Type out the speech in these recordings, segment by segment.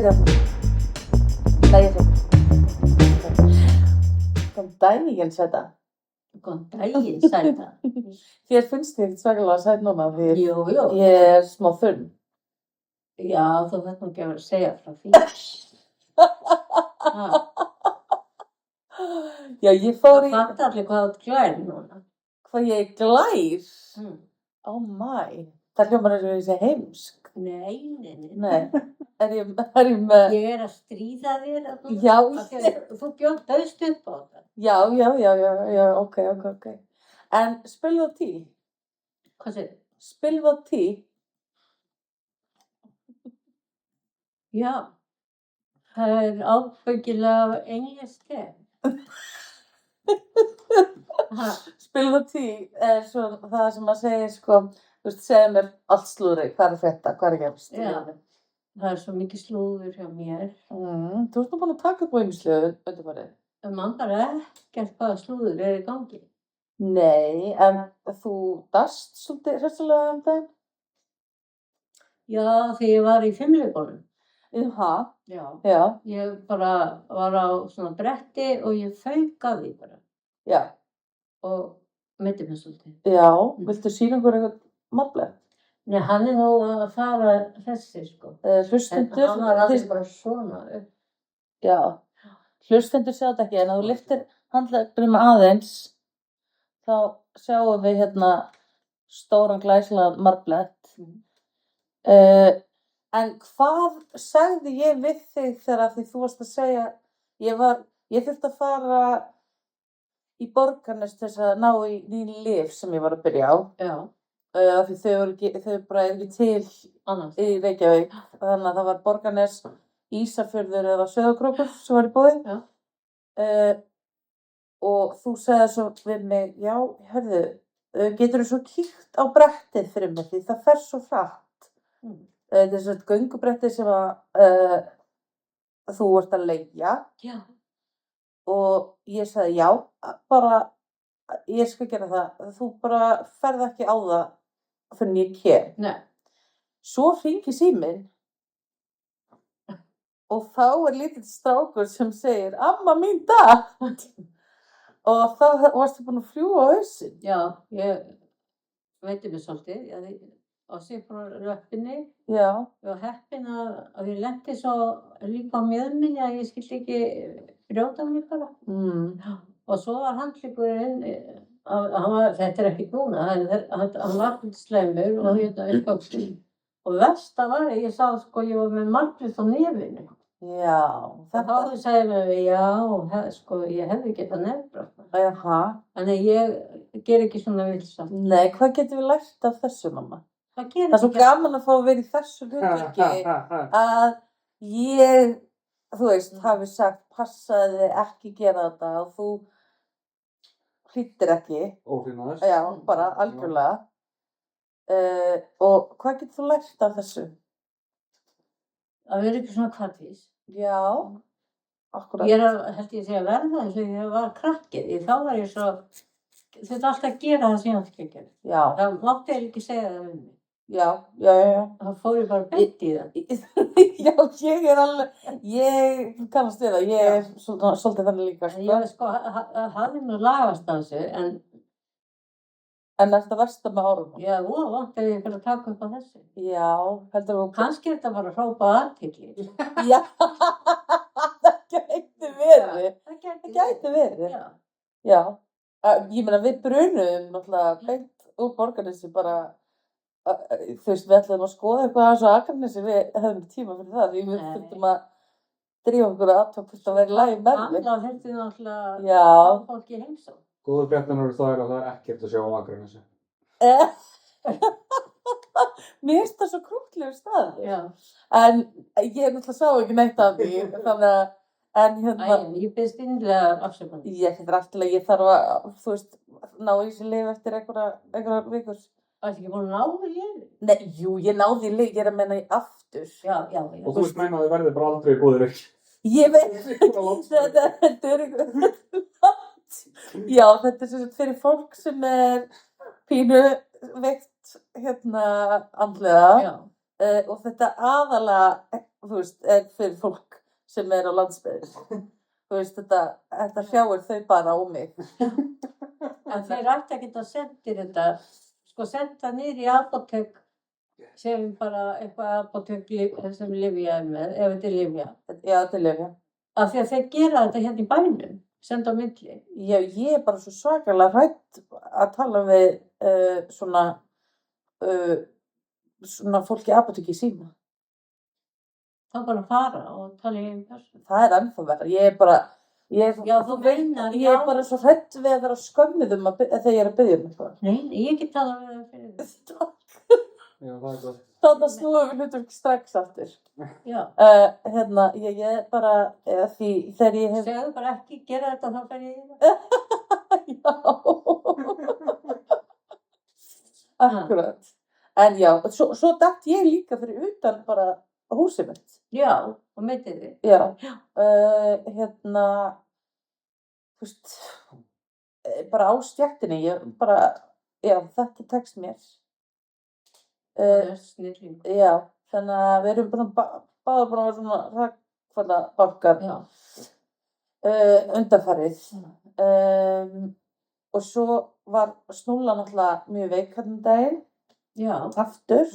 Nei, ég segi. Góðan daginn, sæta. Góðan daginn, sæta. Þér finnst þið ekkert svakalega sæt núna því Jú. ég smá þunn. Já, þú þarft nú ekki að vera að segja frá því. Já, ég fór Það fattar allir hvað þú ert glær núna. Hvað ég er glær? Mm. My. Það hljómar eins og ég sé heimsk. Nei. Nei. Er ég með... Ég er að stríða þér. Já. Þú bjóðst upp á það. Já, ok. En spilðu tí? Hvað segir? Spilðu tí? Já. Það er ábyggilega englski. Spilðu tí er svo það sem að segja sko, þú veist, segja mér allt slúðri, hvað er þetta, hvað er gefst? Já. Það er svo mikið slúður hjá mér. Þú ert nú búin að taka upp á ýmislegu undanfarið. Man bara ekkert hvaða slúður er í gangi. Nei, en þú dast svolítið hressilega það? Já, þegar ég var í fimleikunum. Já. Ég bara var á svona bretti og ég fauk að því bara. Já. Og meiddi mig svolítið. Já, viltu sýna okkur eitthvað marblegt? Nei, hann er nú að fara þessi sko. Hlustendur... Hann var alveg bara svona upp. Já, hlustendur sjá þetta ekki, en ef þú lyftir handleggnum aðeins, þá sjáum við hérna stóran glæsilegan marblett. En hvað sagði ég við þig þegar því þú varst að segja, ég þurfti að fara í Borgarnes til þess að ná í ný lyf sem ég var að byrja á. Já. Því þau bara ekki til Annars. í Reykjavík, þannig að það var Borgarnes, Ísafjörður eða Sauðárkrókur sem var í boði. Já. Og þú segði svo við mig, já, hörðu, geturðu svo kíkt á brettið fyrir mig því það fer svo hratt. Þetta er svona göngubretti sem að þú ert að leigja. Já. Og ég sagði, já, bara, ég skal gera það. Þú bara ferð ekki á það fyrir ég kem. Nei. Svo hringi síminn og þá er lítill strákur sem segir, amma mín datt. Og þá varstu búin að fljúga á hausinn. Já, ég veiti mig svolítið. Á sig frá röppinni. Já. Ég var heppin að ég lenti svo líka á mjöðminni að ég skildi ekki brjóta mig bara. Og svo var handleggurinn, þetta er ekkert núna, hann var slemur og eitthvað. Og versta var ég sá sko, ég var með marblett á nefinu. Já. Og þá sagði mér, já, sko, ég hefði getað nefnbrotnað. Jaha. Þannig ég ger ekki svona vilsamt. Nei, hvað getum við lært af þessu, mamma? Það er svo gaman að fá að vera í þessu hlutverki að ég, þú veist, hafi sagt passaði ekki gera þetta og þú hlýttir ekki. Óhlýðnaðist. Já, bara algjörlega. Og hvað getur þú lært af þessu? Að vera ekki svona kvartvís. Já, akkurat. Ég held ég að verða eins og ég var krakkið. Þá var ég svo, þetta alltaf að gera það sem ég átti ekki að gera. Já. Það mátti ég ekki segja það við mig. Já. Það fór ég bara beint í það. Já, ég er alveg, ég kannast við það, ég er svolítið þannig líka. Ég sko, hafði nú lagast á þessu, En er þetta versta með árum? Já, vant ef ég fyrir að taka upp á þessu. Já, heldur þú... Kannski er þetta bara að hrópa aðtikli. Já, það gæti verið. Það gæti verið. Já. Ég meina, við brunuðum náttúrulega beint úr Borgarnesi bara, þú veist, við ætlaðum að skoða eitthvað aðeins á Akranesi, við hefðum tíma fyrir það, því við þurftum að drífa okkur aðtöku hvort að vera í lagi með mig. Alla þurftum náttúrulega að fólki heimsókn. Góðu fréttirnar eru þær að það er ekkert að sjá á Akranesi. Mér finnst það svo krúttlegur staður. Já. En ég náttúrulega sá ekki neitt af því, þannig að, ég byrðist innlega afsökunar. Ég alltaf, ég þarf að, þú veist, ná í þessi lyf eftir einhverjar vikur. Það er ekki búin að ná í lyf? Nei, jú, ég náði í lyf, ég er að menna í aftur. Já. Og þú veist meina að þið verðið bara aldrei góðir ekki. Ég veit, þetta er eitthvað. Já, þetta er svona fyrir fólk sem er pínu veikt andlega. og þetta aðalega, þú veist, er fyrir fólk sem er á landsbyggðinni. Þú veist, þetta hrjáir þau bara á mig. En þeir ætti að geta sendir þetta, sko senda niður í apótek sem bara eitthvað apótek sem lyfja með, ef þetta er lyfja. Já, þetta er lyfja. Af því að þeir gera þetta hérna í bænum, senda á milli. Já, ég er bara svo svakalega hrædd að tala við svona fólk í apóteki í síma. Þá bara fara og tala í einn persónu. Það er ennþá verra. Ég er bara, Já, þú meinar, ég er bara svo hrædd við að vera skömmuð þegar ég er að biðja eitthvað. Nei, ég get talað við það fyrir þig. Já, það er gott. Þannig að snúum við hlutverk strax aftur. Já. Ég er bara, því þegar ég hef... Segðu bara ekki, gera þetta, þá fer ég í það. Já. Akkurat. En já, svo datt ég líka fyrir utan bara húsið mitt. Já, og meitið þið. Já. Þú veist, bara á stjættinni, ég bara, já, þetta tekst mér. Það er snilling. Já, þannig að við erum báðar búin að vera svona hrakfallabálkar undanfarið. Og svo var Snúlla náttúrulega mjög veik þarna daginn, Já. aftur.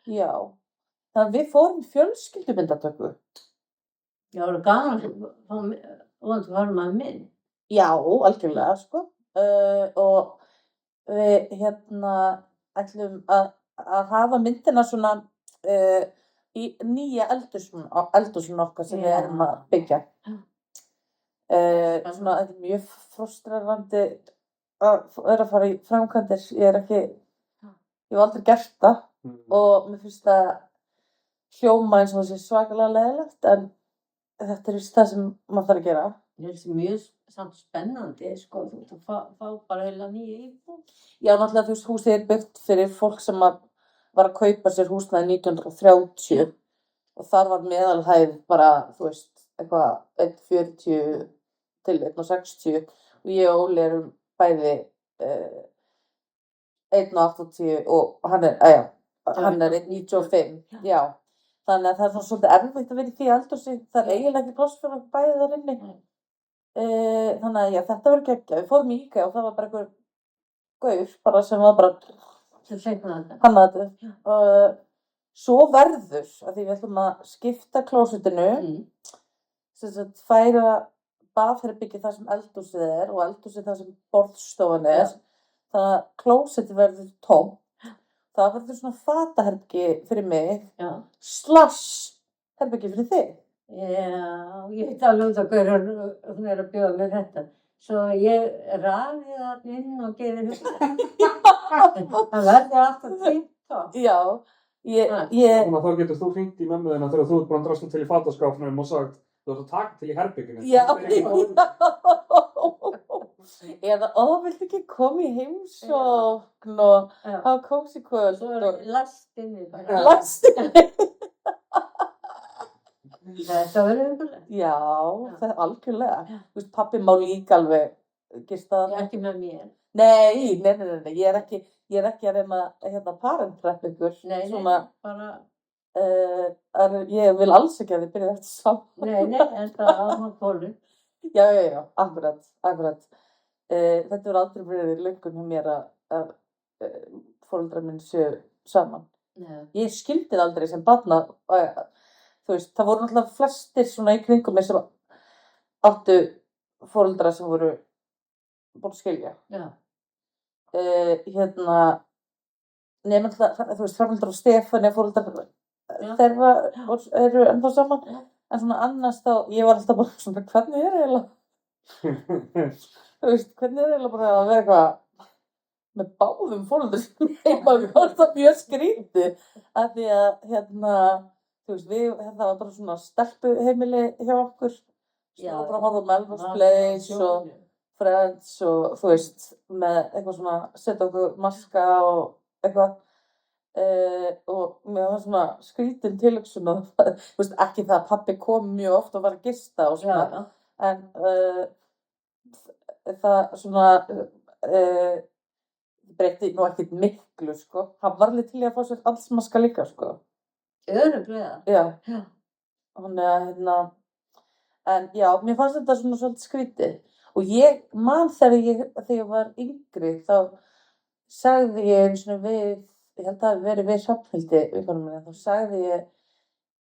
Já, þannig að við fórum í fjölskyldumyndatöku. Já, það er gaman að fara maður minn. Já, algjörlega, sko. Og við ætlum að hafa myndina svona í nýja eldhúsinu okkar sem við erum að byggja. Svona, þetta er mjög frustrerandi að vera að fara í framkvæmdir. Ég hef aldrei gert það og mér finnst það hljóma eins og það sé svakalega leiðilegt, en þetta er víst það sem maður þarf að gera. Það er mjög samt spennandi, sko, þú fá bara heila nýja íbúð. Já, náttúrulega, þú veist, húsið er byggt fyrir fólk sem var að kaupa sér húsnæði 1930 og þar var meðalhæð bara, þú veist, eitthvað 1,40 til 1,60 og ég og Óli erum bæði 1,80 og hann er 1,95, já. Þannig að það er svona svolítið erfitt að vera í því eldhúsi, það er eiginlega ekki pláss fyrir okkur bæði þar inni. Þannig að já, þetta verður geggjað. Við fórum í IKEA og það var bara einhver gaur bara sem var bara hannaði þetta. Svo verður, að því við ætlum að skipta klósettinu, sem sagt færa baðherbergið þar sem eldhúsið er og eldhúsið þar sem borðstofan er. Þannig að klósettið verður tómt. Það verður svona fataherbergi fyrir mig, /herbergi fyrir þig. Já, ég veit alveg hvað hún er að bjóða mér þetta. Svo ég raði það inn og gerir það verður alltaf tímt. Já, Þá getur þú hringt í mömmu þína þegar þú ert búin að drasla til í fataskápnum og sagt þú ert að taka til í herberginu. Já. Eða, viltu ekki koma í heimsókn og hafa kósí kvöld. Svo er last inni bara. Last inni. Þetta verður umhverfið. Já, það er algjörlega. Þú veist, pabbi má líka alveg gista það. Ég er ekki með mér. Nei, ég er ekki að reyna að parentrepp ykkur. Nei, svona, bara... ég vil alls ekki að þið byrja þetta saman. Nei, en það á hann kólu. Já, akkurat. Þetta verður aldrei verið löngun hjá mér að foreldrar minn séu saman. Nei. Ég skildi það aldrei sem barna, þú veist, það voru náttúrulega flestir svona í kringum mig sem áttu foreldra sem voru búin að skilja. Já. Nema alltaf, þú veist, foreldrar og Stefáni foreldrar þeirra eru ennþá saman, en svona annars þá, ég var alltaf bara svona, hvernig er eiginlega? Þú veist, hvernig er eiginlega bara að vera eitthvað með báðum foreldrum heima, við varum það mjög skrítið, af því að, þú veist, það var bara svona stelpuheimili hjá okkur, svo bara horfum Melrose Place og Friends og, þú veist, með eitthvað svona, setja okkur maska og eitthvað, og mér var svona skrítin tilhugsun og, þú veist, ekki það að pabbi kom mjög oft og var að gista og svona, en það svona breytti nú ekkert miklu, sko. Hann var alveg til í að fá sér allsmaska líka, sko. Örugglega. Já. Já. Þannig að, en já, mér fannst þetta svona svolítið skrítið. Og ég man þegar ég var yngri, þá sagði ég einu sinni við, ég held að það hafi verið við Hrafnhildi, vinkonu minni, þá sagði ég,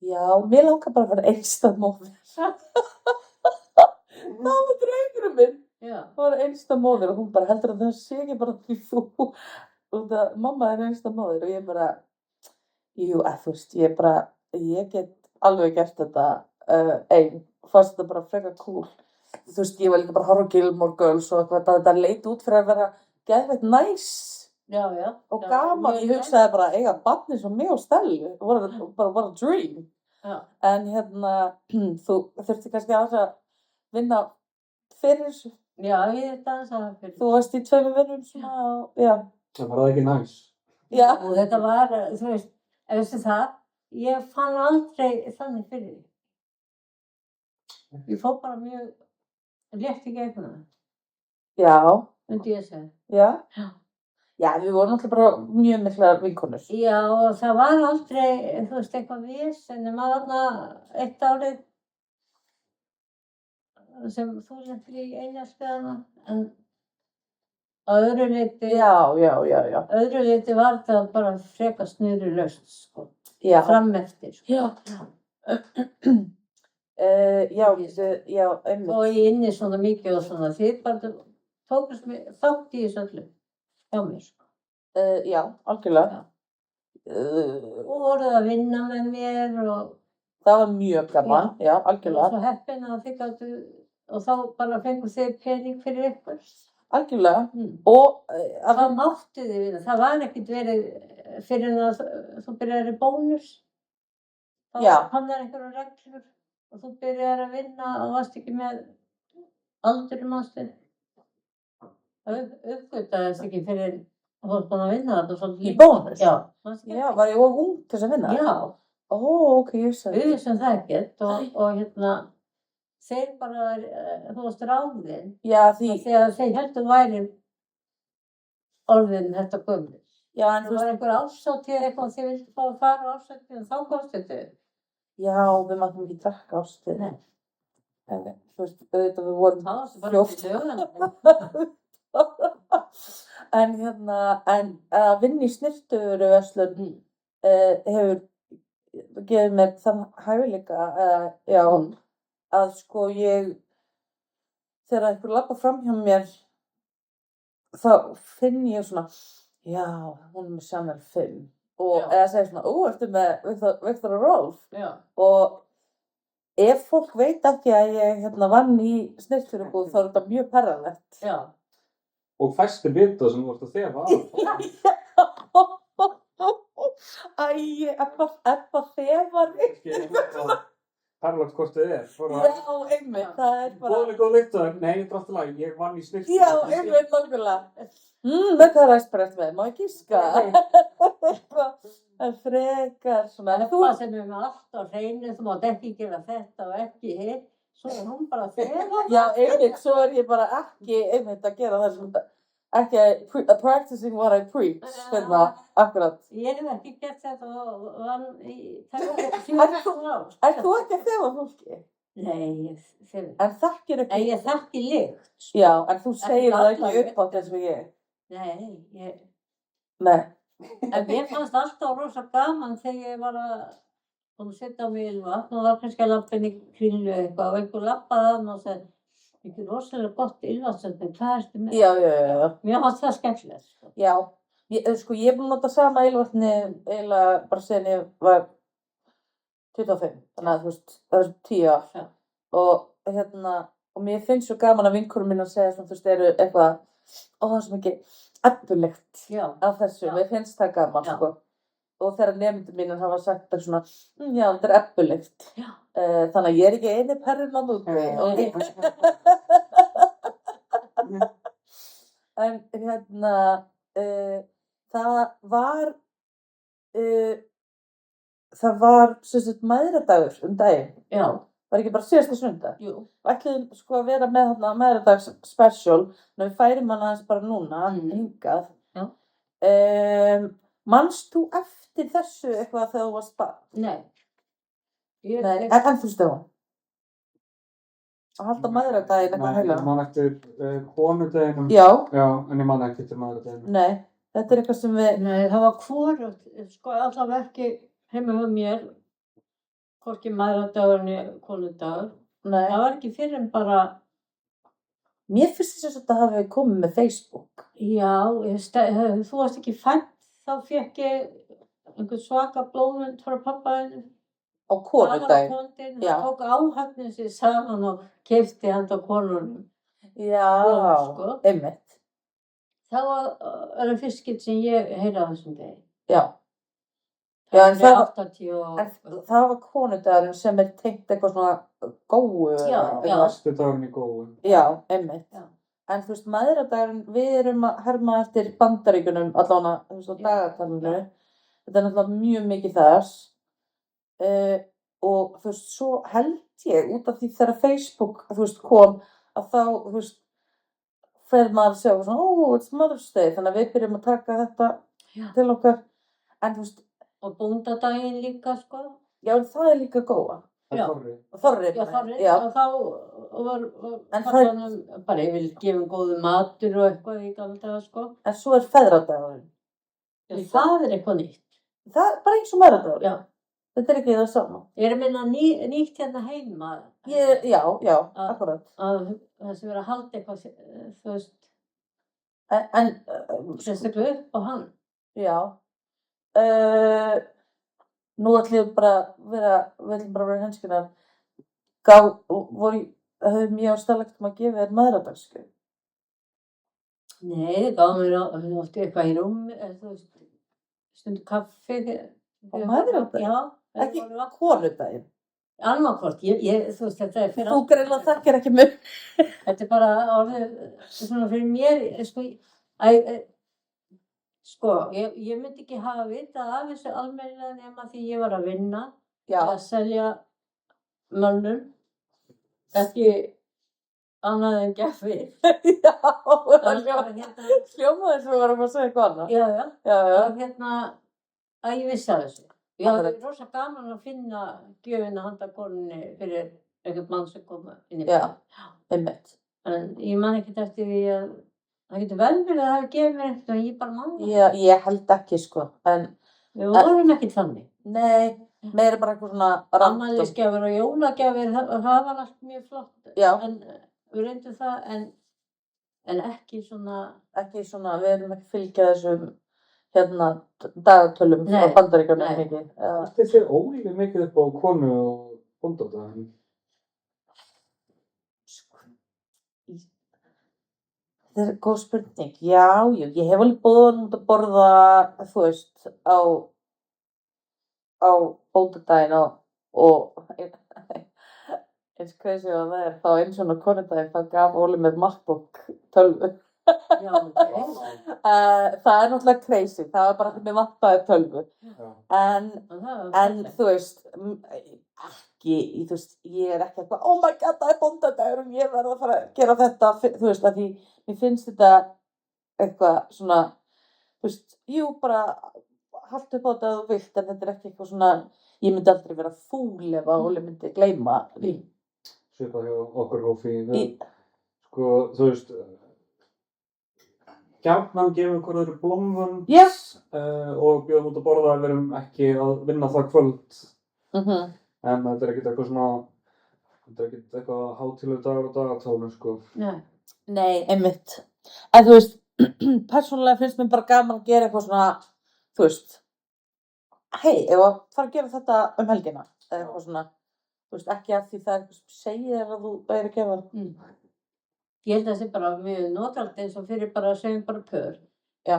já, mér langar bara að vera einstæð móðir. Það var draumurinn minn. Já. Það var einstæð móðir og hún bara heldur að það sé ekki bara því þú, og það, mamma er einstæð móðir og ég bara, jú, þú veist, ég get alveg gert þetta ein, fannst þetta bara frekar cool. Þú veist, ég var líka bara að horfa á Gilmore Girls og eitthvað, þetta leit út fyrir að vera geðveikt næs Já, já. og Já, gaman. mjög Ég hugsaði bara eiga barn eins og mig og Stellu, what a dream. Já. En þú þurfti kannski aðeins að vinna fyrir þessu. Já, ég dansaði fyrir. Þú varst í 2 vinnum svona, já. Það var það ekki næs. Já. Og þetta var, þú veist, veistu það, ég fann aldrei þannig fyrir því. Ég fór bara mjög létt í gegnum það, Já. myndi ég segja. Já. Já. Já, við vorum alltaf bara mjög miklar vinkonur. Já, og það var aldrei, þú veist, eitthvað vesen, nema þarna eitt árið sem þú lentir í einelti, en að öðru leyti, Já. öðru leyti var það bara frekar snurðulaust, sko, Já. fram eftir, sko. Já. Já, einmitt. Og ég inni svona mikið og svona, þið bara tókust mig þátt í þessu öllu hjá mér, sko. Já, algjörlega. Og voruð að vinna með mér og Það var mjög gaman, já, ég var algjörlega. svo heppin að þið gáttu, og þá bara fengu þið pening fyrir ykkur. Algjörlega. Mm. Og Það mátti þið vinna, það var ekkert verið fyrir að þú byrjar í bónus. Þá Já. hann einhverjar reglur og þú byrjar að vinna og varst ekki með aldurum ástæð. Það uppgötaðist ekki fyrir að þú varst búin að vinna þetta svolítið Í bónus? Já. Já, var ég of ung til þess að vinna? Já. Ó, ok, ég sagði. Við vissum það ekkert og þeir bara, þú varst ráðinn. Já, því. Þegar þeir heldur væri orðin þetta gömul. Já, en Það var einhver árshátíð eitthvað þið vildi fá að fara á árshátíð og þá komst þetta. Já, við máttum ekki drekka ástið. Nei. En þú veist, auðvitað við vorum Það varstu bara fljótt. til döguna. En að vinna í snyrtuverslun hefur gefið mér þann hæfileika, að sko þegar einhver labbar fram hjá mér, þá finn ég svona, já, hún er með Chanel 5. Og eða segir svona, ertu með Viktor og Rolf? Já. Og ef fólk veit ekki að ég vann í snyrtfyrirbúð, þá er þetta mjög perralegt. Já. Og fæstir vita sem þú ert að þefa af. Æ, Ebba þefar mig. Perlagt hvort þið er. Já, einmitt, það er bara. Góð lyktaður. Nei, þetta er alltaf læg. Ég vann í snyrtu. Já, einmitt, nákvæmlega. Þetta er ræsbrett með, má ég giska? Það er frekar svona. Ebba sem er með allt á hreinu, þú mátt ekki gera þetta og ekki hitt. Svo er hún bara að þefa. Já, einmitt, svo er ég bara ekki einmitt að gera það sem ekki practicing what I preach, akkurat. Ég hef ekki gert þetta og vann í 4 ár. Ert þú ekki að þefa fólki? Nei, ég þefa. En þekkir ekki? Nei, ég þekki lykt. Já, en þú segir það ekki upp á þess að ég. Nei, Nei. En mér fannst alltaf rosa gaman þegar ég var að setja á mig ylvatn og var kannski að labba inn í Kringlu eitthvað og einhver labbaði að og sagði, ekki rosalega gott ylvatnsöfni, hvað ertu með? Já. Mér fannst það skemmtilegt. Sko. Já, ég er búin að nota sama ylvatni eiginlega bara síðan ég var 25, þannig að þú veist, það er 10 ár. Já. Og mér finnst svo gaman að vinkonum mín að segja svona, þú veist, eru eitthvað, það er svo mikið ebbulegt af þessu, mér finnst það gaman, sko. Og þegar nemendur mínir hafa sagt það svona, já, þetta er ebbulegt. Þannig að ég er ekki eini perrin á núti. En það var sem sagt mæðradagur daginn. Já. Var ekki bara síðasta sunnudag? Jú. Og ætluðum sko að vera með þarna mæðradags special, en við færum hana aðeins bara núna, hingað. Já. Manst þú eftir þessu eitthvað þegar þú varst barn? Nei. Nei, en þú Stefán? Að halda mæðradaginn eitthvað Nei, heila? ég man eftir konudeginum. Já. Já, en ég man ekki eftir mæðradeginum. Nei, þetta eitthvað sem við... Nei, það var hvorugt, sko allavega ekki heima hjá mér, hvorki mæðradagur né konudagur. Nei. Það var ekki fyrr en bara... Mér finnst þess að þetta hafi komið með Facebook. Já, þú varst ekki fædd, þá fékk ég einhvern svaka blómund frá pappaðinu. Á konudaginn. Það tók áhafnin sér saman og keypti handa konunum. Já, blóm, sko. Einmitt. Það var það fyrst skipt sem ég heyrði á þessum degi. Já. Það var 80 og... En það var konudagurinn sem tengt eitthvað svona góu. Já. Næstu dagurinn í góu. Já, einmitt. Já. En þú veist, mæðradagurinn, við erum að herma eftir Bandaríkjunum allavega, þú veist, á dagatalinu. Þetta er náttúrulega mjög mikið þess. Og þú veist, svo held ég út af því þegar Facebook, þú veist, kom að þá, þú veist, fer maður að segja svona, it's Mother's Day, þannig að við byrjum að taka þetta til okkar. En þú veist, og bóndadaginn líka, sko. Já, en það er líka góða. Já. Þorri. Já. Og þá var pappanum bara yfir gefum góðu matur og eitthvað í gamla daga, sko. En svo er feðradagurinn. Það er eitthvað nýtt. Það er bara eins og mæðradagur. Já. Þetta er ekki það sama. Ég er að minna nýtt hérna heima. Já, akkurat. Að það sem er að halda eitthvað, þú veist. En sérstaklega upp á hann. Já. Nú ætlum við bara vera henskinar. Höfðu mjög ástæðlegt að gefa þér mæðradagsgjöf? Nei, það gáði mér oft eitthvað í rúmi, þú veist, stundu kaffi. Á mæðradaginn? Já. Ekki konudaginn? Annarkvort, þú veist, þetta er fyrir... Þú greinilega þekkir ekki mig. Þetta er bara orðið, svona fyrir mér, ég myndi ekki hafa vitað af þessu almennilega nema því ég var að vinna, að selja mönnum, ekki annað en gjafir. Já, hljómaði sem við varum að segja eitthvað annað. Já. Að ég vissi af þessu. Já, það er rosa gaman að finna gjöfina handa konunni fyrir einhvern mann sem kom inn í mig. Já, einmitt. En ég man ekkert eftir því að það getur vel verið að það hafi gefið mér eitthvað, ég bara man það. Já, ég held ekki, sko. Við vorum ekkert þannig. Nei, meira bara eitthvað svona random. Afmælisgjafir og jólagjafir, það var allt mjög flott. Já. En við reyndum það, en ekki svona... Ekki svona, við erum ekki fylgja þessum dagatölum frá Bandaríkjunum ekki. Þetta er ólíka mikið upp á konu og bóndadaginn. Þetta er góð spurning. Já, ég hef alveg boðið út að borða, þú veist, á bóndadaginn og eins crazy að það er þá eins og konudaginn þá gaf Óli með MacBook 12. Já, það er náttúrulega crazy, það var bara því mér vantaði 12. En þú veist, ekki, þú veist, ég er ekki eitthvað, oh my god, það er bóndadagur og ég verð að fara að gera þetta, þú veist, að því mér finnst þetta eitthvað svona, þú veist, jú, bara haltu upp á þetta að þú vilt, en þetta er ekki eitthvað svona, ég myndi aldrei vera fúl ef að Óli myndi gleyma því. Svipað hjá okkur Hófi, sko, þú veist, gjarnan gefum hver öðru blómvönd og bjóðum út að borða að við erum ekki að vinna það kvöld. En þetta er ekkert eitthvað svona, þetta er ekkert eitthvað hátíðlegur dagur og dagatálu, sko. Nei, einmitt. En þú veist, persónulega finnst mér bara gaman að gera eitthvað svona, þú veist, hei, ef að fara að gera þetta helgina, eða eitthvað svona, þú veist, ekki að því það er eitthvað sem segir að þú er að gera það. Ég held að það sé bara mjög notalegt eins og fyrir bara að segja bara pör. Já.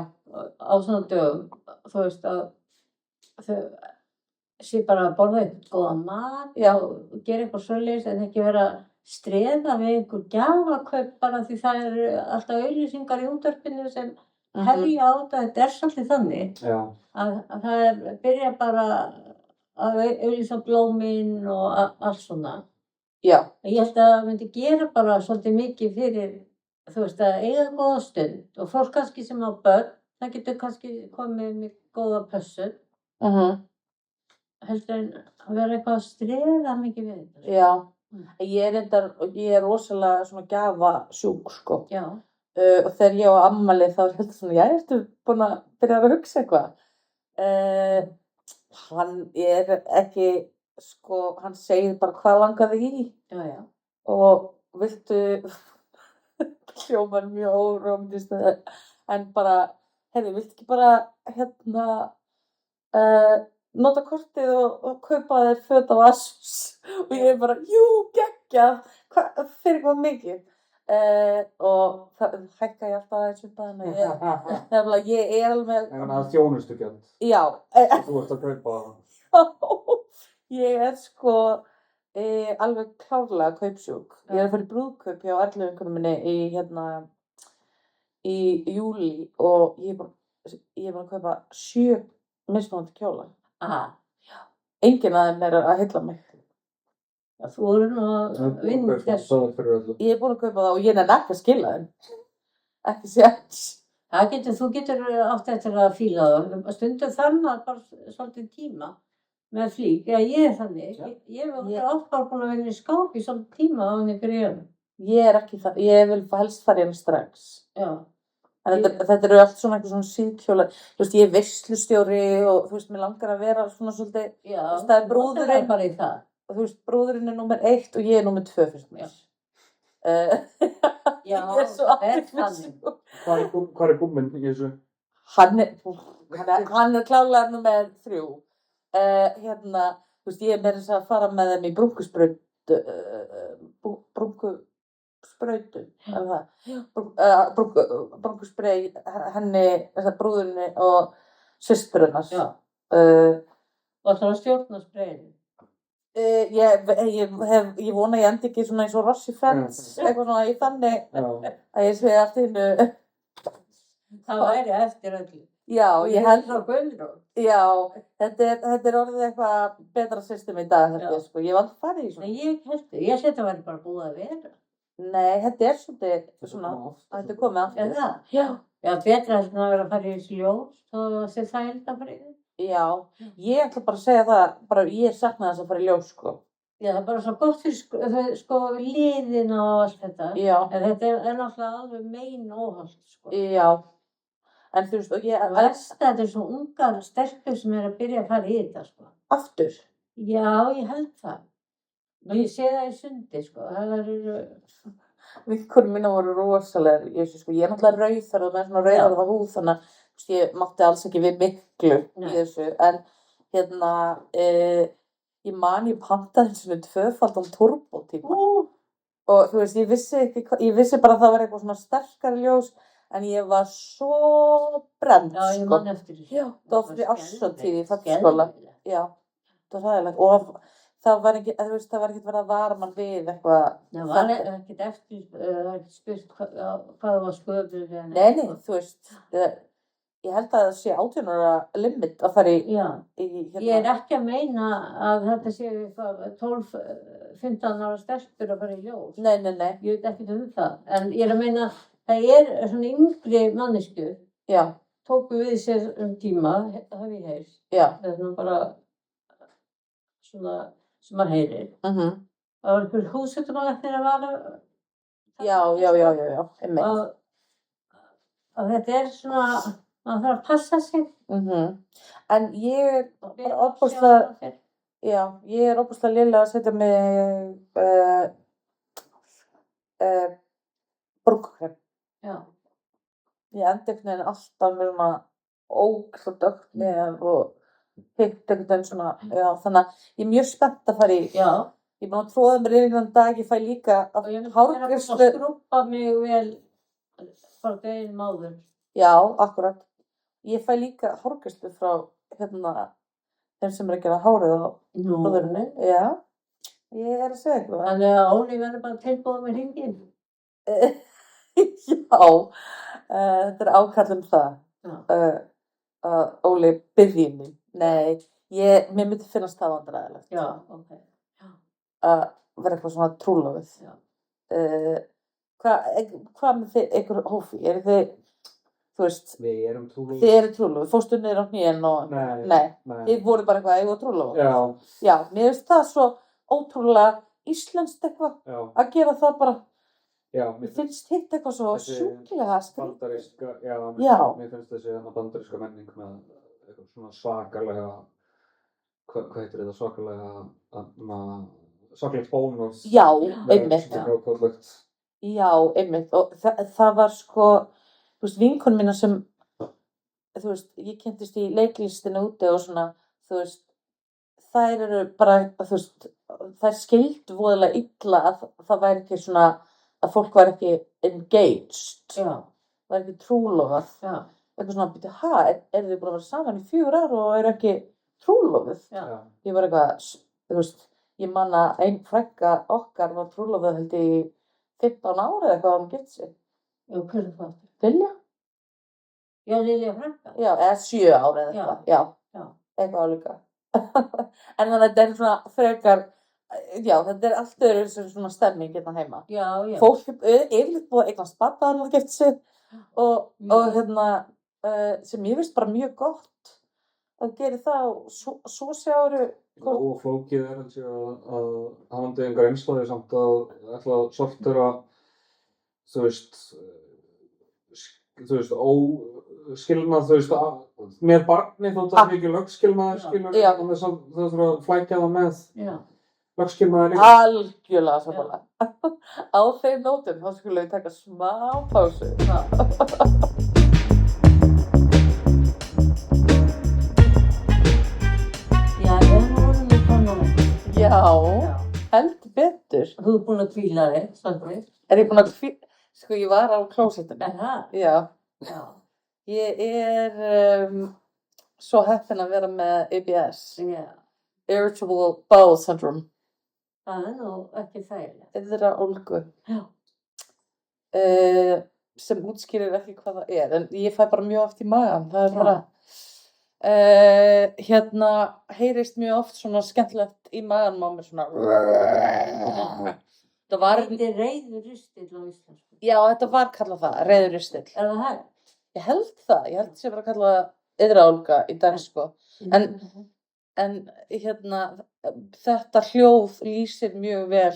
Á svona dögum, þú veist að þau sé bara að borða eitthvað góðan mat og gera eitthvað svoleiðis en ekki vera að streða við einhver gjafakaup bara því það eru alltaf auglýsingar í útvarpinu sem herja á þetta er svolítið þannig. Já. Að það byrja bara að auglýsa blómin og allt svona. Já. Ég held að það myndi gera bara svolítið mikið fyrir, þú veist, að eiga góða stund og fólk kannski sem á börn, það getur kannski komið með góða pössun, heldur en að vera eitthvað að strefa mikið við þetta. Já, ég er rosalega svona gjafasjúk, sko. Já. Og þegar ég á afmæli þá er þetta svona, ertu búin að byrja að hugsa eitthvað? Hann er ekki, sko, hann segir bara hvað langaði í. Já. Og viltu, hljómar mjög órómantískt, en bara, viltu ekki bara, nota kortið og kaupa þér föt á ASOS? Og ég er bara, jú, geggjað, fyrir hvað mikið? Og það hækka ég alltaf aðeins upp að hana. Nefnilega, ég er alveg... En það þjónustugjöld. Já. Þú ert að kaupa það. Ég er sko alveg klárlega kaupsjúk. Ég er að fara í brúðkaup hjá 11 vinkonum minni í júlí og ég er búin að kaupa 7 mismunandi kjóla. Aha. Enginn af þeim er að heilla mig. Já, þú voru nú að vinna þessu. Ég er búin að kaupa það og ég nenni ekki að skila þeim. Ekki séns. Þú getur átt eftir að fíla það. Stundum þannig bara svolítið tíma með flík. Já, ég er þannig. Ég var oft bara búin að vera í skáp í svolítið tíma á henni byrjun. Ég er ekki það. Ég vil helst fara hérna strax. Já. En þetta eru allt svona eitthvað svona síðkjólar. Þú veist, ég er veislustjóri og þú veist, mér langar að vera svona svolítið. Já, það er brúðurinn. Bara í það. Og þú veist, brúðurinn er númer 1 og ég er númer 2 fyrst mér. Já, ég er svo þannig. Hvað er gúmminn í þessu? Hann er klárlega númer 3. Þú veist, ég er með þess að fara með þeim í brúnkusprautu, brúnkusprey henni, brúðurinni og systurinnar. Já. Og það var stjórnarspreyinu. Ég vona ég endi ekki svona eins og Rossi Friends, eitthvað svona í þannig að ég segi allt í hennu. Það væri eftir öllu. Já, ég held á Guðrún. Já, þetta er orðið eitthvað betra system í dag, sko. Ég var aldrei farið í svona. Nei, ég seti að væri bara búið að vera. Nei, þetta er svolítið svona, þetta er komið aftur. Er það? Já. Já, betra heldur en að vera að fara í þessu ljós, þá sé það held að fara í það. Já, ég ætla bara að segja það, bara ég sakna þess að fara í ljós, sko. Já, það er bara svo gott fyrir sko liðin og allt þetta. Já. En þetta er náttúrulega alveg megin óhollt, sko. Já. En þú veist, og ég... Þetta er svo ungar stelpur sem er að byrja að fara í þetta, sko. Aftur? Já, ég held það. Og ég sé það í sundi, sko. Það eru... Vinkonur mínar voru rosalegar í þessu, sko. Ég er náttúrulega rauðar og með svona rauðar á húð, þannig að ég mátti alls ekki við miklu í þessu. En ég pantaði svona 2-faldan turbotíma. Og þú veist, ég vissi bara að það var eitthvað svona sterkari ljós. En ég var svo brennd, sko. Já, ég man eftir þessu. Já, það var fyrir árshátíð í fallskóla. Já, það var ræðilegt. Og það var ekkert verið að vara mann við eitthvað. Það var ekkert eftir, ekkert spurt hvað var sköpur. Nei, þú veist, ég held að það sé 18 ára limit að fara í... Já, ég er ekki að meina að þetta sé 12-15 ára stelpur að fara í ljós. Nei. Ég veit ekkert það. En ég er að meina... Það er svona yngri mannesku. Já. Tóku við sér tíma, það hef ég heyrt. Já. Það er svona bara svona sem maður heyrir. Það var einhver húsvitumalæknir að vara. Já, einmitt. Og þetta er svona, maður þarf að passa sig. En ég er bara opaslega, ég er opaslega lélega að setja mig brúnkukrem. Já. Ég endi einhvern veginn alltaf með svona ógeðslega dökkt nef og hitt einhvern veginn svona, þannig að ég er mjög spennt að fara í. Já. Ég er búin að tróða mér einhvern dag, ég fæ líka hárgreiðslu. Og ég er að skrúbba mig vel bara deginum áður. Já, akkurat. Ég fæ líka hárgreiðslu frá þeim sem er að gera hárið á brúðurinni. Já, ég er að segja eitthvað. Þannig að Óli verður bara tilbúið með hringinn. Já, þetta er ákall það að Óli byrji mig. Nei, mér myndi finnast það vandræðilegt. Já, ok. Að vera eitthvað svona trúlofið. Hvað með þið, ykkur hófi? þú veist, Við erum trúlofuð. þið eru trúlofuð, fórstu niður á hnén og, nei, þið voru bara eitthvað, ég var trúlofuð. Já. Já, mér finnst það svo ótrúlega íslenskt eitthvað að gera það bara. Já, Mér finnst hitt eitthvað svo sjúklega skrítið. Bandaríska, Já. Mér finnst þessi bandaríska menning með eitthvað svona svakalega, hvað heitir þetta, svakalegt bónus. Já, einmitt. Já, einmitt. Og það var sko, þú veist, vinkonu mína sem, þú veist, ég kynntist í leiklistinu úti og svona, þú veist, þær eru bara, þú veist, þær skildu voðalega illa að það væri ekki svona, að fólk var ekki engaged. Já. Var ekki trúlofað. Já. Eitthvað svona, býttu, eru þið búin að vera saman í 4 ár og eru ekki trúlofuð? Já. Ég var eitthvað, þú veist, ég man að ein frænka okkar var trúlofuð held í 15 ára eða eitthvað að hún gift sig. Já, hver er það? Lilja? Já, Lilja frænka. Já, eða 7 ára eða eitthvað. Já. Eitthvað álíka. En þannig að þetta er svona frekar, já, þetta er allt öðru sem svona stemming hérna heima. Já. Fólk yfirleitt búið að eignast barn áður en það gift sig og hérna, sem ég finnst bara mjög gott að gera það og svo sjáru. Og flókið eins og að hafandi einhver einslaði samt að ætla að sortera, þú veist, óskilnað, þú veist, með barni þótt að það er ekki lögskilnaður, skilur, þannig að það þurfa að flækja það með lögskilnaður. Algjörlega sammála. Á þeim nótum þá skulum við taka smá pásu. Já, heldur betur. Þú er búin að hvíla þig, svolítið. Er ég búin að hvíla? Sko, ég var á klósettinu. Já. Ég er svo heppin að vera með IBS. Já. Irritable bowel syndrome. Það er nú ekki þægilegt. Iðraólgu. Já. Sem útskýrir ekki hvað það er, en ég fæ bara mjög oft í magann. Það er bara... hérna heyrist mjög oft svona skemmtilegt í maganum á mér svona það var Þetta er reiður ristill á íslensku. Já, þetta var kallað það, reiður ristill. Er það hægt? Ég held það sé bara kallað iðraólga í dag sko. En hérna þetta hljóð lýsir mjög vel.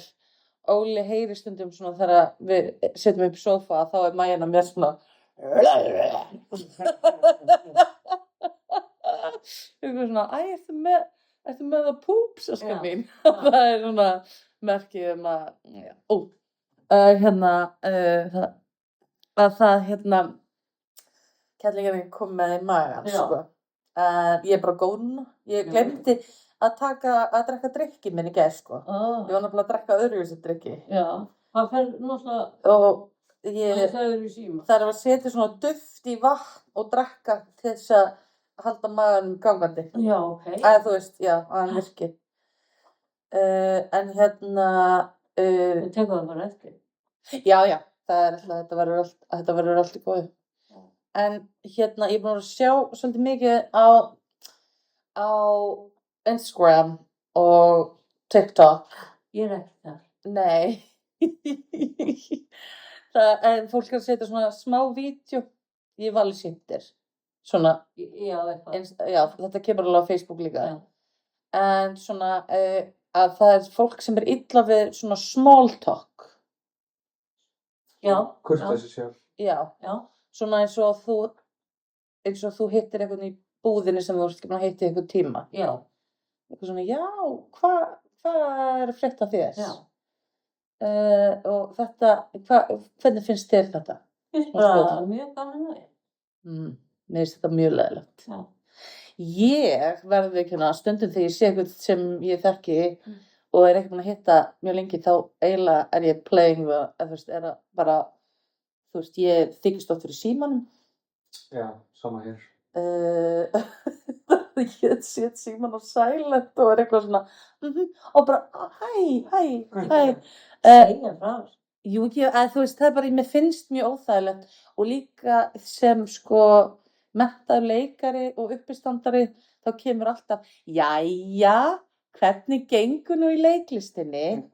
Óli heyrir stundum svona þegar við setjum upp í sófa þá er maginn á mér svona eitthvað svona, ertu með það púps, öskar mín. Það er svona merkið að það kellingin kom með í magann, sko. Ég er bara góð núna. Ég glemdi að drekka drykki minn í gær, sko. Ég var nefnilega að drekka öðruvísi drykki. Já, það fer náttúrulega... Og það er að setja svona duft í vatn og drekka til þess að halda maganum gangandi. Já, ok. Þú veist, já, að hann virki. En hérna... Þú tekur það bara eftir. Já, það er alltaf, þetta verður allt í góðu. En hérna, ég er búin að sjá svolítið mikið á Instagram og TikTok. Ég er ekki það. Nei. En fólk er að setja svona smá vídeo. Ég var alveg sýndir. Svona, já, þetta kemur alveg á Facebook líka. Já. En svona, að það er fólk sem er illa við svona small talk. Já. Kurteisi sjálf. Já. Svona eins og þú hittir eitthvað í búðinni sem þú ert ekki búin að hitta í eitthvað tíma. Já. Eitthvað svona, já, hvað er frétt af þér? Já. Og þetta, hvernig finnst þér þetta? Finnst bara mjög gaman að þig. Mér finnst þetta mjög leiðilegt. Já. Ég verði ekki stundum þegar ég sé eitthvað sem ég þekki og er ekki búin að hitta mjög lengi þá eiginlega er ég playing the, þú veist, er að bara, þú veist, ég þykist oft fyrir símanum. Já, sama hér. Ég set síman á silent og er eitthvað svona, og bara, hæ. Segja frá. Jú, þú veist, það er bara, mér finnst mjög óþægilegt og líka sem sko menntaður leikari og uppistandari þá kemur alltaf, jæja, hvernig gengur nú í leiklistinni?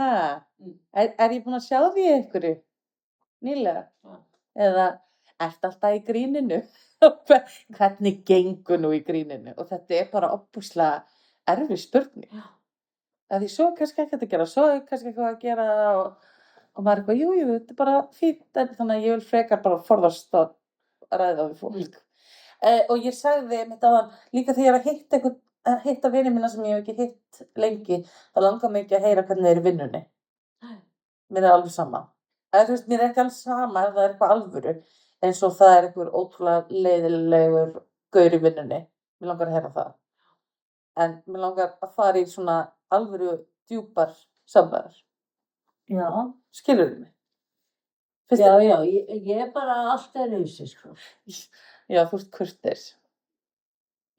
Er ég búin að sjá því einhverju? Nýlega? Eða, Ertu alltaf í gríninu? Hvernig gengur nú í gríninu? Og þetta bara óbúslega erfið spurning. Því svo er kannski ekkert að gera, svo er kannski eitthvað að gera og maður eitthvað, jú, þetta bara fínt, þannig að ég vil frekar bara forðast að ræða við fólk. Og ég sagði mitt áðan, líka þegar ég að hitta vini mína sem ég hef ekki hitt lengi, það langar mig ekki að heyra hvernig þeir í vinnunni. Mér alveg sama. Mér ekki alveg sama ef það eitthvað alvöru, eins og það eitthvað ótrúlega leiðilegur gaur í vinnunni. Mér langar að heyra það. En mér langar að fara í svona alvöru djúpar samræður. Já. Skilurðu mig? Já, ég bara allt sko. Já, þú ert kurteis.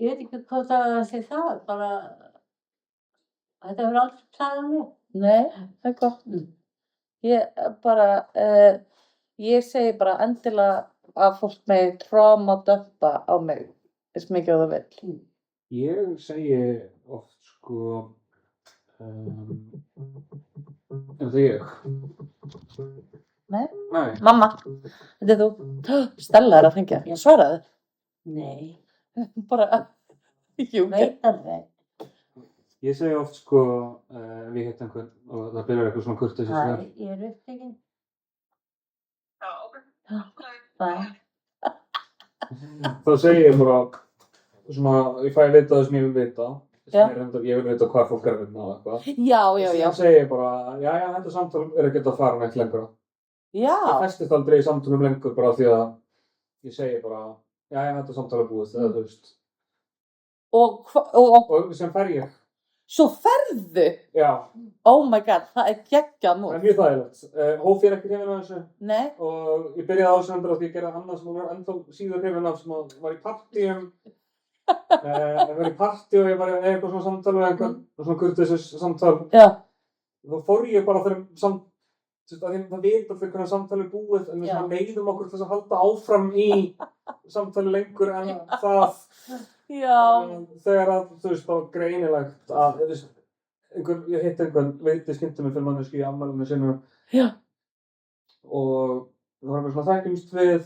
Ég veit ekki hvað það sé það, bara, þetta hefur aldrei plagað mig. Nei, það er gott. Ég segi bara endilega að fólk með trauma-dömpa á mig, eins mikið á það vill. Ég segi oft, sko, er það ég? Nei. Nei. Mamma, þetta er þú. Stella að hringja. Svaraðu. Nei. Bara, jú. Veit alveg. Ég segi oft, sko, ef ég hitt einhvern og það byrjar eitthvað svona kurteis í svör. Nei, ég upptekinn. Já, ok. Nei. Þá segi ég bara, svona, ég fæ að vita það sem ég vil vita. Ég vil vita hvað fólk er að vinna á eitthvað. Já. Þá segi ég bara, þetta samtal er ekki að fara neitt lengra. Já. Ég festist aldrei í samtalum lengur bara því að ég segi bara, þetta samtal er búið, eða þú veist. Og sem fer ég. Svo ferðu? Já. Oh my god, það er geggjað nú. Það er mjög þægilegt. Hóf ég ekki hrifin af þessu. Nei. Og ég byrjaði á þessu endur að ég gerði annað sem var ennþá síður hrifin af sem var í partíum. Ég var í partí og ég var í eitthvað svona samtal við einhvern, svona kurteis samtal. Já. Þá fór ég bara þegar það veit allir hvernig samtali er búið en við leiðum okkur þess að halda áfram í samtali lengur en það. Já. Þegar að, þú veist, það var greinilegt að, ég hitt einhvern, veiti skemmti mig fyrir manneski í afmælinu sinu. Já. Og það var eitthvað svona þekkjumst við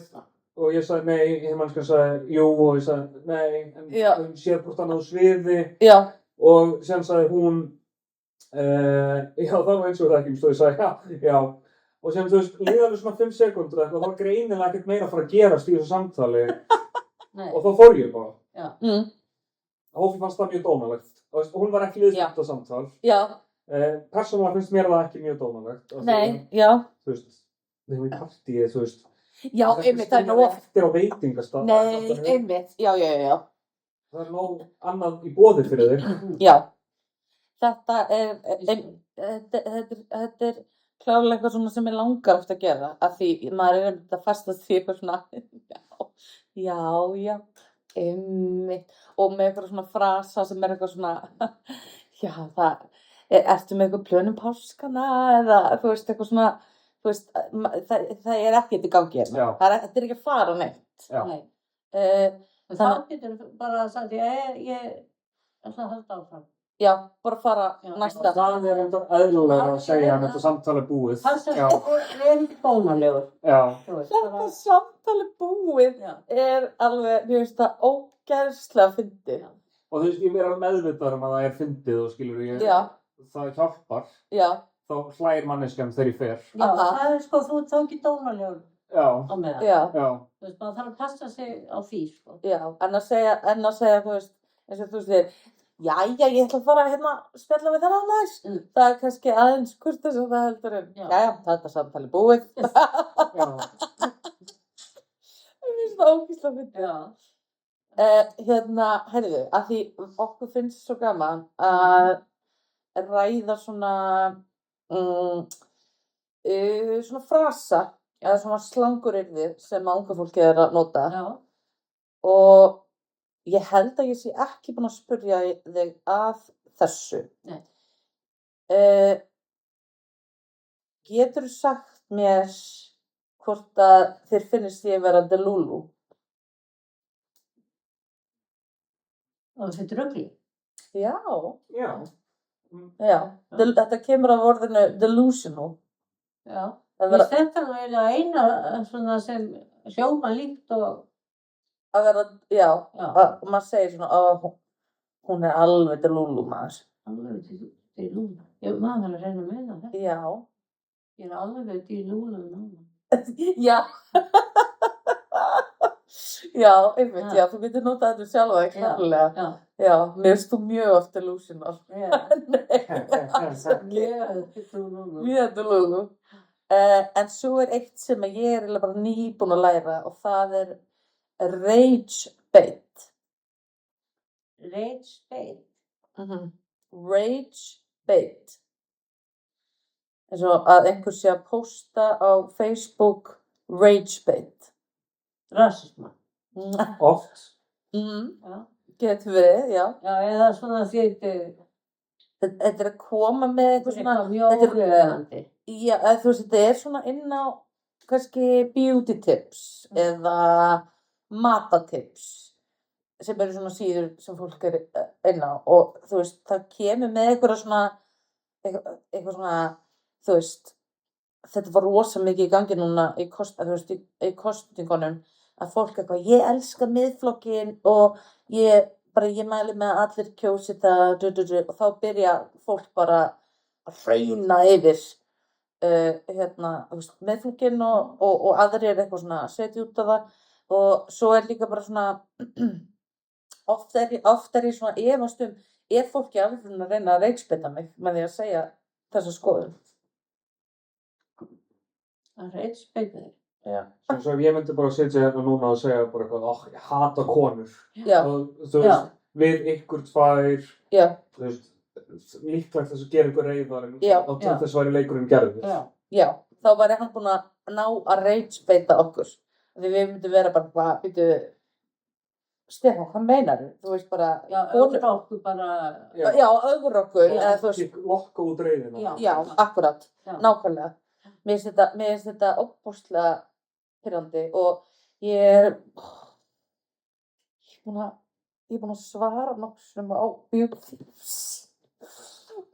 og ég sagði nei, hinn mannskjan sagði jú og ég sagði nei, en við séð hvort annað á sviði. Já. Og síðan sagði hún, það var eins og þekkjumst og ég sagði já. Og síðan, þú veist, liðaði svona 5 sekúndur eitthvað, það var greinilega ekkert meira að fara að gerast í þessu samtali. Og þá fór ég bara. Já. Hófi fannst það mjög dónalegt. Og hún var ekki liðsett á samtal. Já. Persónulega finnst mér það ekki mjög dónalegt. Nei, já. Þú veist, þegar við í partíið, þú veist. Já, einmitt, það er nóg. Eftir á veitingastað. Nei, einmitt, já. Það er nóg annað í boði fyrir þig. Já. Þetta er klárlega eitthvað svona sem ég langar oft að gera. Af því maður er einmitt að fastast því eitthvað svona, já. Einmitt, og með eitthvað svona frasa sem er eitthvað svona, ertu með eitthvað plönum páskana eða þú veist eitthvað svona, þú veist, það er ekkert í gangi hérna, þetta er ekki að fara neitt. Nei. Þá getur bara sagt, ég ætla að halda áfram. Já, bara fara næsta. Það er eðlulega að segja að þetta samtal er búið. Það er ekki bónalegur. Já. Þetta samtal er búið er alveg, ég veist það, ógeðslega fyndið. Og þú veist, ég er alveg meðvitaður að það er fyndið og skilur ég, það hjálpar. Já. Þá hlægir manneskjan þegar ég fer. Já, það er sko, þú ert þá ekki dónalegur á meðan. Já. Þú veist, maður þarf að passa sig á því, sko. Já, en að segja, þú veist, eins og þú veist, jæja, ég ætla að fara hérna að spjalla við þennan aðeins. Það er kannski aðeins kurteis og það heldur en, jæja, þetta samtali búið. Já. Ég finnst það ógeðslega fyndið. Já. Heyrðu, að því okkur finnst svo gaman að ræða svona frasa eða svona slanguryrði sem unga fólki er að nota. Já. Og ég held að ég sé ekki búin að spyrja þig að þessu. Nei. Geturðu sagt mér hvort að þér finnist ég vera delulu? Og þetta rugli? Já. Já. Þetta kemur af orðinu delusional. Já. Þetta er eina svona sem hljóma líkt og, að vera, já, já, og maður segir svona, hún alveg til Lúlú maður. alveg til Lúlú. Maður þarf að reyna að meina þetta. Já. Ég alveg til Lúlú núna. Já. Já, einmitt, já, þú getur notað þetta sjálfa, klárlega. Já. Já, mér finnst þú mjög oft delusional. Já. Nei, alls ekki. Mjög Mjög Lúlú. En svo eitt sem ég eiginlega bara nýbúin að læra og það rage bait. Rage bait. Rage bait. Eins og að einhver sé að pósta á Facebook rage bait. Rasisma. Oft. Já. Getur verið, já. Já, eða svona því Þetta að koma með eitthvað svona... mjög óviðeigandi. Já, þú veist, þetta svona inn á kannski beauty tips eða matatips sem eru svona síður sem fólk inn á og þú veist, það kemur með eitthvað svona, þú veist, þetta var rosa mikið í gangi núna í kosningunum að fólk eitthvað, ég elska Miðflokkinn og ég mæli með að allir kjósi það og þá byrja fólk bara að hrauna yfir Miðflokkinn og aðrir eitthvað svona að setja út af það og svo líka bara svona oft er ég svona efast fólk alveg að reyna að reikspita mig með því að segja þessa skoðun. Að reitspeita þig. Já. Svo ef ég myndi bara sitja hérna núna og segja bara eitthvað, ég hata konur. Já. Og þú veist, við ykkur tvær, Já. þú veist, líklegt þess að gera ykkur reyðar en Já. til þess væri leikurinn gerður. Já, þá væri hann búinn að ná að reitspeita okkur. Því við myndum vera bara, hvað, býtu, Stefán, hvað meinarðu? Þú veist bara, Já, ögra okkur bara. Já, ögra okkur, eða þú veist. Lokka út reyðina. Já, akkurat, nákvæmlega. Mér finnst þetta óbúslega pirrandi og ég er búin að svara nokkrum á beauty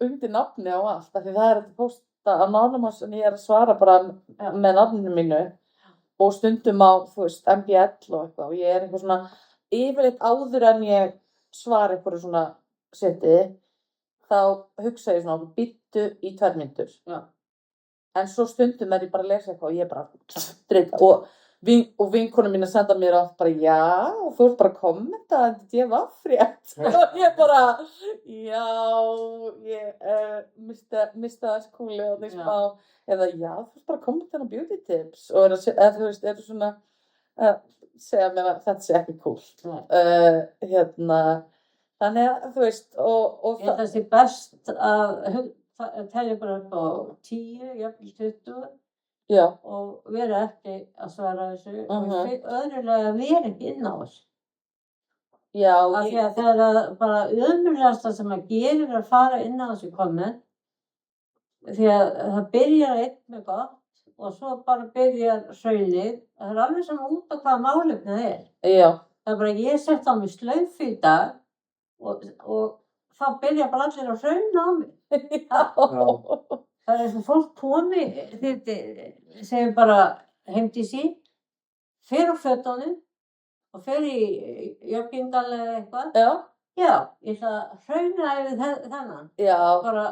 undir nafni á allt, af því það þetta posta anonymous en ég að svara bara með nafninu mínu og stundum á, þú veist, MBL og eitthvað og ég eitthvað svona yfirleitt áður en ég svara eitthvað svona seti, þá hugsa ég svona, býttu í 2 mínútur. Já. En svo stundum ég bara að lesa eitthvað og ég bara drita og vinkonum mín að senda mér oft bara já og þú ert bara að kommenta að þetta ég var frétt og ég bara já, ég mista þess kúli og því smá eða já, þú ert bara að kommenta á beauty tips og þú veist, eru svona segja mér að þetta sé ekki kúl. Þannig að þú veist og Ég það sé best að telja bara upp á 10, jafnvel 20 já. og vera ekki að svara þessu og öðrulega vera ekki inn á þessu. Já, Af því að það er bara ömurlegasta sem að gerir að fara inn á þessu komment því að það byrjar einn með gott og svo bara byrjar hraunið. Það er alveg svona út á hvaða málefni það er. Já. Það er bara ég sett á mig slaufu í dag og þá byrja bara allir að hrauna á mig. Það er eins og fólk komi, segir bara heim til sín, fer á fötunum og fer í joggingal eða eitthvað. Já. Já, ég ætla að hrauna yfir þennan. Já. Bara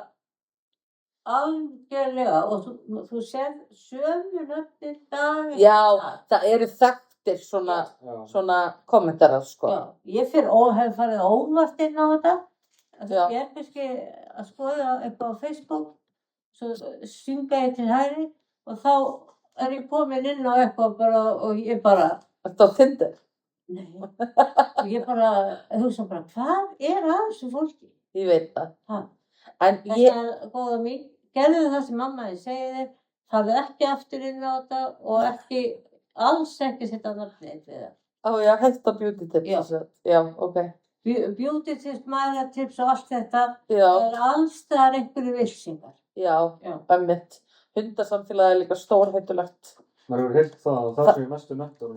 algjörlega og þú sér sömu nöfnir dag. Já, það eru þekktir svona kommentarar sko. Já, ég hef farið óvart inn á þetta. Ég er kannski að skoða eitthvað á Facebook, svo synga ég til hægri og þá er ég komin inn á eitthvað bara og ég bara... Þetta á Tinder? Nei, og ég bara hugsa bara, hvað er að þessu fólki? Ég veit það. En þetta góða mín, gerðu það sem mamma þið segir þér, farið ekki aftur inn á þetta og alls ekki setja nafnið við það. Já, hægt á beauty tips. Já, ok. Beauty tips, maðuratips og allt þetta er alls það einhverju vilsingar. Já, einmitt. Hundasamfélagið er líka stórhættulegt. Maður hefur heyrt það sem mestu nettur.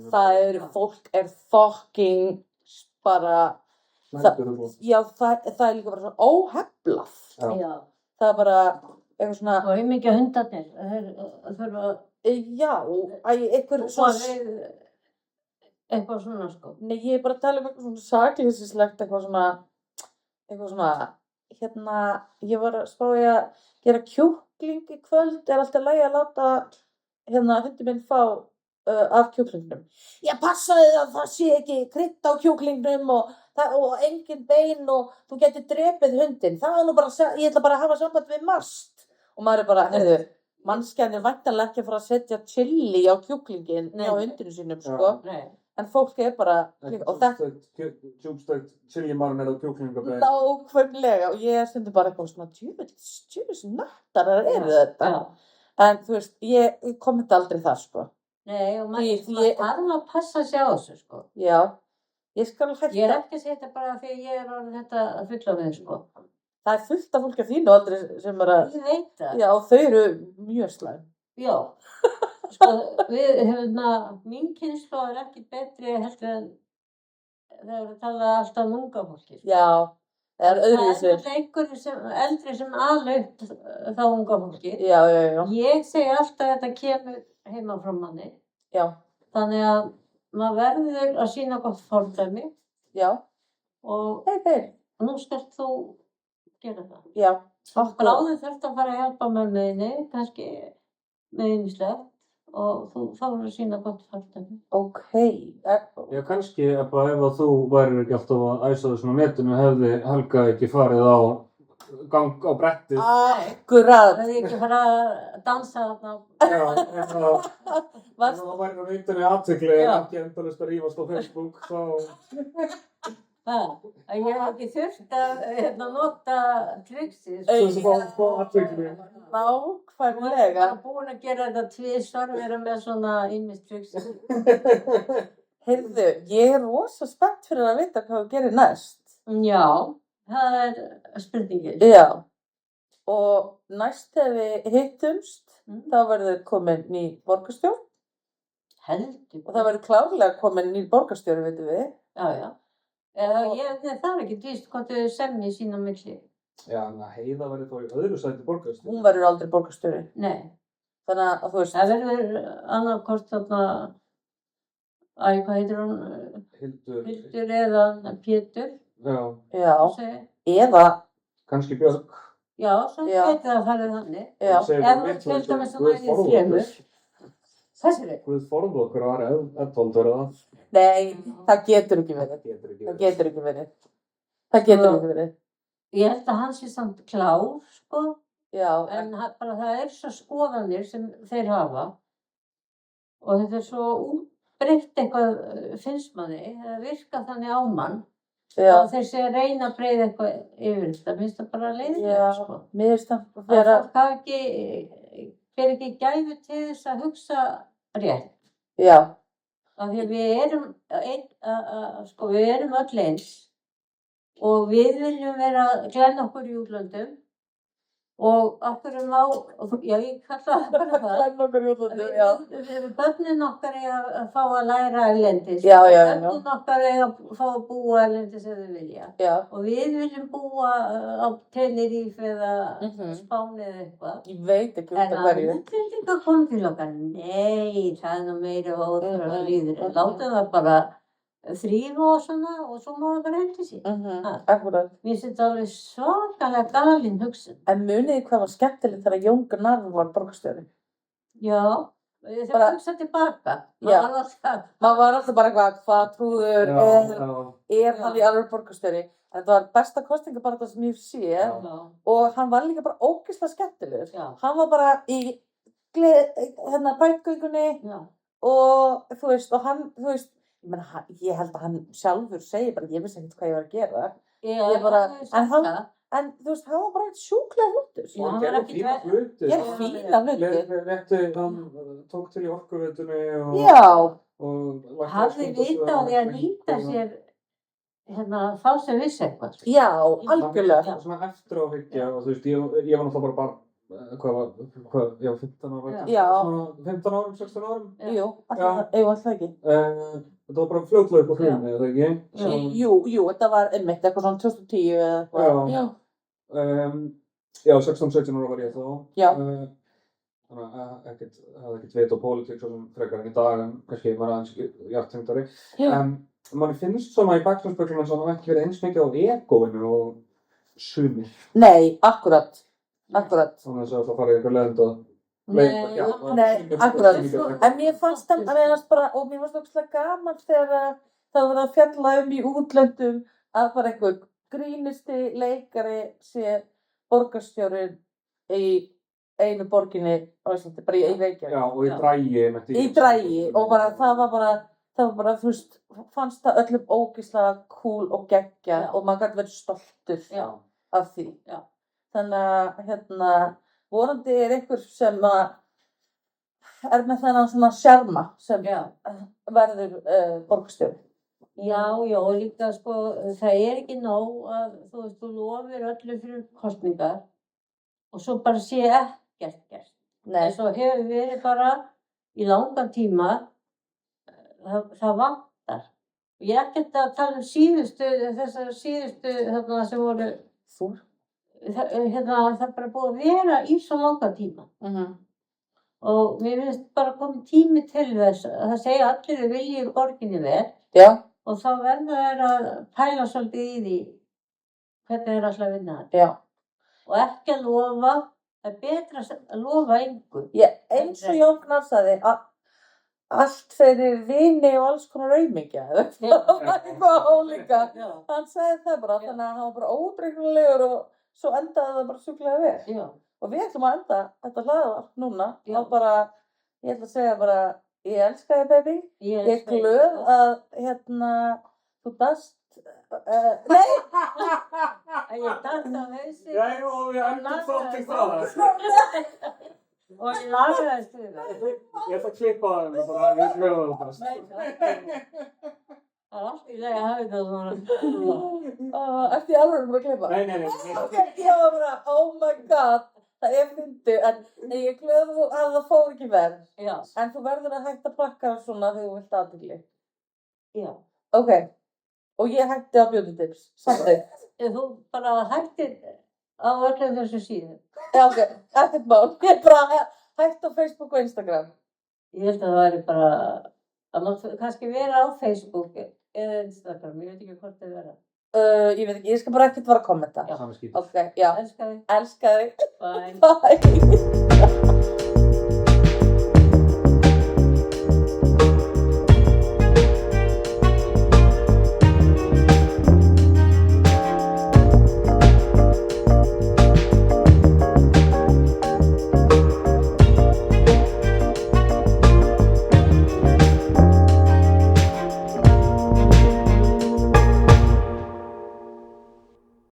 Fólk er fucking bara... Já, það er líka bara svona óheflað. Já. Það er bara eitthvað svona... Og mikið hundarnir, þurfa... Já, einhver svona... eitthvað svona sko. Nei, ég er bara að tala um eitthvað svona sakleysislegt, eitthvað svona, ég var að spá í að gera kjúkling í kvöld, er alltaf lægi að láta, hundi minn fá af kjúklingnum. Ég passaði að það sé ekki krydd á kjúklingnum og engin bein og þú getur drepið hundinn. Það er nú bara, ég ætla bara að hafa samband við MAST. Og maður er bara, heyrðu, mannskjan er væntanlega ekki að fara að setja chili á kjúklinginn á hundinu sínum, sko. Nei. En fólk er bara, og þetta Djúpstækt chili marinera kjúklingabein. nákvæmlega, og ég er stundum bara eitthvað svona djúvis nattarar eru þetta. Já. En þú veist, ég kommenta aldrei það, sko. Nei, og Því- maður þarf að passa sig á þessu sko. Já, ég skal hætta. Ég er ekki að segja þetta bara því ég er orðin þetta fullorðin sko. Það er fullt af fólki af þínu aldrei sem er að, Ég veit það. já, þau eru mjög slæm. Já. Sko, mín kynslóð er ekki betri heldur en þegar við tala alltaf um unga fólki. Sko. Já, það er Það öðruvísi. er alltaf einhverju eldri sem alveg þá unga fólki. Já. Ég segi alltaf að þetta kemur heima frá manni. Já, Þannig að maður verður að sýna gott fordæmi já, og hei, nú skalt þú gera það. já. Bráðum þurft að fara að hjálpa mömmuðinni, kannski með ýmislegt og þú þá verður að sýna gott fordæmi. Ok. Já, kannski ef að þú værir ekki alltaf að æsa þessu á netinu hefði Helga ekki farið á gang á brettið. Akkurat. Það er ekki að fara að dansa þarna. Já, ef það væri á netinu athygli en Já. ekki endalaust að rífast á Facebook, þá... Ég hef ekki þurft að nota triksið. Svo fá athygli. Nákvæmlega. Ég er búin að gera þetta tvisvar, vera með svona ýmis triksið. Heyrðu, ég er rosa spennt fyrir að vita hvað þú gerir næst. Já, það er spurningin. Já. Og næst þegar við hittumst, þá verður komin ný borgarstjórn Heldur. og það verður klárlega komin ný borgarstjóri, veitum við. Já. Það er ekki víst hvort þau semji sín á milli. Já, en að Heiða verið þá í öðru sæti borgarstjóri. Hún verður aldrei borgarstjóri. Nei, Þannig að þú veist, það verður annarkort þarna, hvað heitir hún? Hildur eða Pétur. Já, já, eða, kannski Björg. Já, svo Já. getur það farið þannig. já, Segir Ef mitt til eins og dæmis að Guð væri forði þremur. okkur. Þessi er Guð forði okkur að vera Edvald verið það. nei, það getur ekki verið. Það getur ekki Það verið. getur ekki verið. Það getur ekki verið. Ég held að hann sé samt klár, sko. Já, En bara það er svo skoðanir sem þeir hafa. Og þetta er svo útbreytt eitthvað, finnst manni. Það virkar þannig á mann. já, Og þeir sé að reyna að breyða eitthvað yfir þetta. Finnst það bara leiðilegt, já, sko. mér finnst það að Það vera, fólk hafi ekki gæfu til þess að hugsa rétt. já, Af því að við erum öll eins og við viljum vera að glenna okkur í útlöndum og okkur ég kalla það bara það. Glenna okkur í útlöndum, já. Börnin okkar eiga að fá að læra erlendis. Já. Börnin okkar eiga að fá að búa erlendis ef þau vilja. Já, Og við viljum búa á Tenerife eða Mhm. Spáni eða eitthvað. ég veit ekki út En af að hverju. útlendingar koma til okkar, nei, það er nú meira óþrjóða líður. Látum það bara þrífa og svona og svo má það bara hendi sér. Akkurat. Mér finnst þetta alveg svakalega galin hugsun. En muniði hvað var skemmtilegt þegar Jón Gnarr var borgarstjóri? Já, þegar Bara- hugsa tilbaka. Já. Maður var alltaf bara hvað trúður Já. er hann í alveg borgarstjóri. En þetta var besta kosningabaráttan sem ég hef séð Já. og hann var líka bara ógeðslega skemmtilegur. Já. Hann var bara í bætgöngunni Já. og þú veist, ég held að hann sjálfur segi bara, ég vissi ekkert hvað ég var að gera. Ég bara- en hann- En þú veist, hann var bara sjúklega flottur. Já, hann var gerði ekki fína verið- hluti. Ég er fína hluti. Rétti, hann tók til í orkuveitunni og... Já, og Hafði vita á því að nýta sér þá sem vissi eitthvað. já, algjörlega. Svona eftir á hyggja og þú veist, ég var náttúrulega bara hvað, 15 ára? Já. Svona 15 árum, 16 árum? Jú, Já. alltaf ekki. Þetta var bara fljótlega upp á hrunni, eða ekki? Jú, þetta var einmitt eitthvað svona 2010 eða eitthvað. Já. Já, 16-17 ára var ég þá. Já. þannig að hafði ekkert vit á pólitík svo sem frekar en í dag en kannski var aðeins hjartengdari. Manni finnst svona í bakgrunnsspeglinum eins og hann hafi ekki verið eins mikið á egóinu og sumir. Nei, akkurat. Þannig að það farið eitthvað leiðind og Nei, akkurat. En mér fannst það, og mér fannst ógeðslega gaman þegar það var að fjalla í útlöndum að bara einhver grínisti leikari sé borgarstjórinn í einu borginni á Íslandi, bara í Reykjavík. Já, og í Dragi. Í Dragi, og bara það var bara, þú veist, fannst það öllum ógeðslega cool og geggjað og maður gæti verið stoltur af því. Já. Þannig að, vonandi einhver sem er með þennan svona sjarma sem verður borgarstjóri. Já, og líka sko, það ekki nóg að þú veist, þú lofir öllu fyrir kosningar og svo bara sé ekkert gert. Nei. Svo hefur verið bara í langan tíma, það vantar. Ég ekkert að tala þessar síðustu þarna sem voru, það bara búið að vera í svo langan tíma. Og mér finnst bara komið tími til þess að það segja allir að vilji borginni vel. Já. Og þá verður þær að pæla svolítið í því hvernig þeir alltaf að vinna þetta. Já. Og ekki að lofa, það er betra að lofa engu. Eins og Jón Gnarr sagði, allt fyrir vini og alls konar aumingja. Það var eitthvað álíka. Hann sagði það bara, þannig að hann var bara ódreiknulegur og svo endaði það bara sjúklega vel. Já. Og við ætlum að enda þetta hlaðvarp núna. Og bara, ég ætla að segja bara, ég elska þig, baby. Ég er glöð að, þú dast, nei! Ég dast á hausi. Já, og við endur þáttinn það. Og ég lagaðist við það. Ég ætla að klippa það en bara, við glöðum það fast. Það er allt í lagi að hafa þetta svona. Ertu í alveg að klippa? Nei. Ég var bara, oh my god. Það fyndið, en ég er glöð að það fór ekki verð. Já. En þú verður að hætta að plakka svona þegar þú vilt athygli. Já. Ok. Og ég hætti á beauty tips. Samþykkt. Þú bara hættir á öllum þessu síðum. Já, ok. Ekkert mál. Ég bara hætti á Facebook og Instagram. Ég held að það væri bara, að maður kannski vera á Facebook eða Instagram. Ég veit ekki hvort það vera. Ég veit ekki, ég skal bara ekkert fara að kommenta. Samskipti. Ok, já. Elska þig. Elska þig. Bye. Bye.